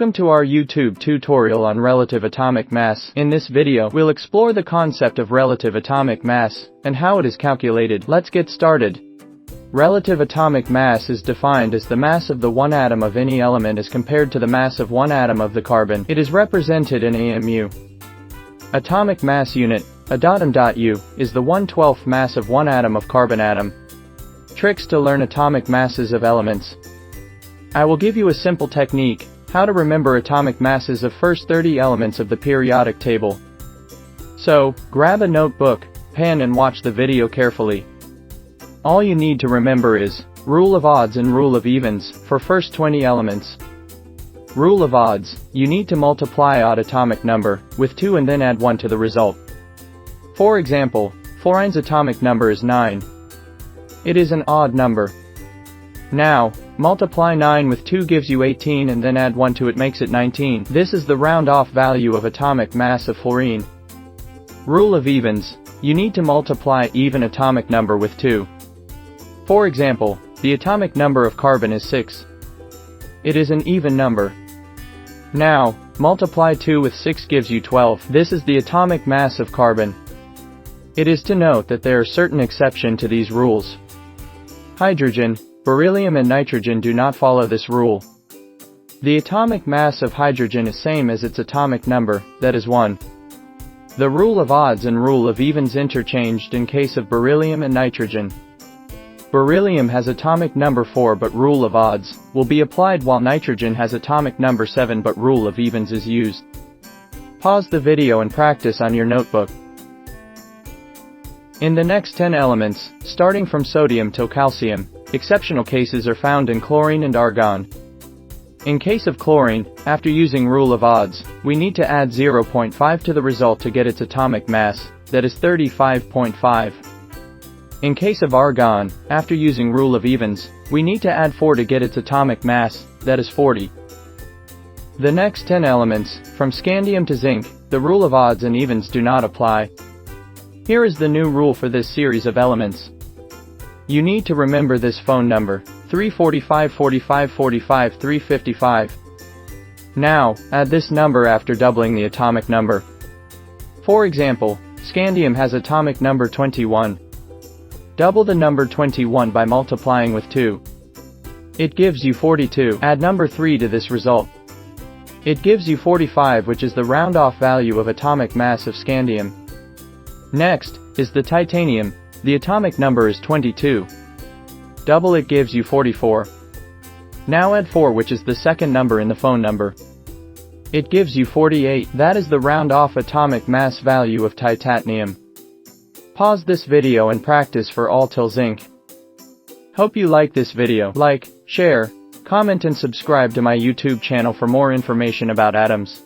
Welcome to our YouTube tutorial on relative atomic mass. In this video, we'll explore the concept of relative atomic mass and how it is calculated. Let's get started. Relative atomic mass is defined as the mass of the one atom of any element as compared to the mass of one atom of the carbon. It is represented in a.m.u. Atomic mass unit, a.m.u, is the 1/12th mass of one atom of carbon atom. Tricks to learn atomic masses of elements. I will give you a simple technique, how to remember atomic masses of first 30 elements of the periodic table. So, grab a notebook, pen and watch the video carefully. All you need to remember is rule of odds and rule of evens for first 20 elements. Rule of odds, you need to multiply odd atomic number with 2 and then add 1 to the result. For example, Flourine's atomic number is 9. It is an odd number. Now, multiply 9 with 2 gives you 18 and then add 1 to it makes it 19. This is the round-off value of atomic mass of Flourine. Rule of evens, you need to multiply even atomic number with 2. For example, the atomic number of carbon is 6. It is an even number. Now, multiply 2 with 6 gives you 12. This is the atomic mass of carbon. It is to note that there are certain exceptions to these rules. Hydrogen, beryllium and nitrogen do not follow this rule. The atomic mass of hydrogen is same as its atomic number, that is 1. The rule of odds and rule of evens interchanged in case of beryllium and nitrogen. Beryllium has atomic number 4 but rule of odds will be applied while nitrogen has atomic number 7 but rule of evens is used. Pause the video and practice on your notebook. In the next 10 elements, starting from sodium till calcium, exceptional cases are found in chlorine and argon. In case of chlorine, after using rule of odds, we need to add 0.5 to the result to get its atomic mass, that is 35.5. In case of argon, after using rule of evens, we need to add 4 to get its atomic mass, that is 40. The next 10 elements, from scandium to zinc, the rule of odds and evens do not apply. Here is the new rule for this series of elements. You need to remember this phone number, 345 45 45 355. Now, add this number after doubling the atomic number. For example, scandium has atomic number 21. Double the number 21 by multiplying with 2. It gives you 42. Add number 3 to this result. It gives you 45, which is the round-off value of atomic mass of scandium. Next, is the titanium. The atomic number is 22. Double it gives you 44. Now add 4, which is the second number in the phone number. It gives you 48. That is the round-off atomic mass value of titanium. Pause this video and practice for all till zinc. Hope you like this video. Like, share, comment and subscribe to my YouTube channel for more information about atoms.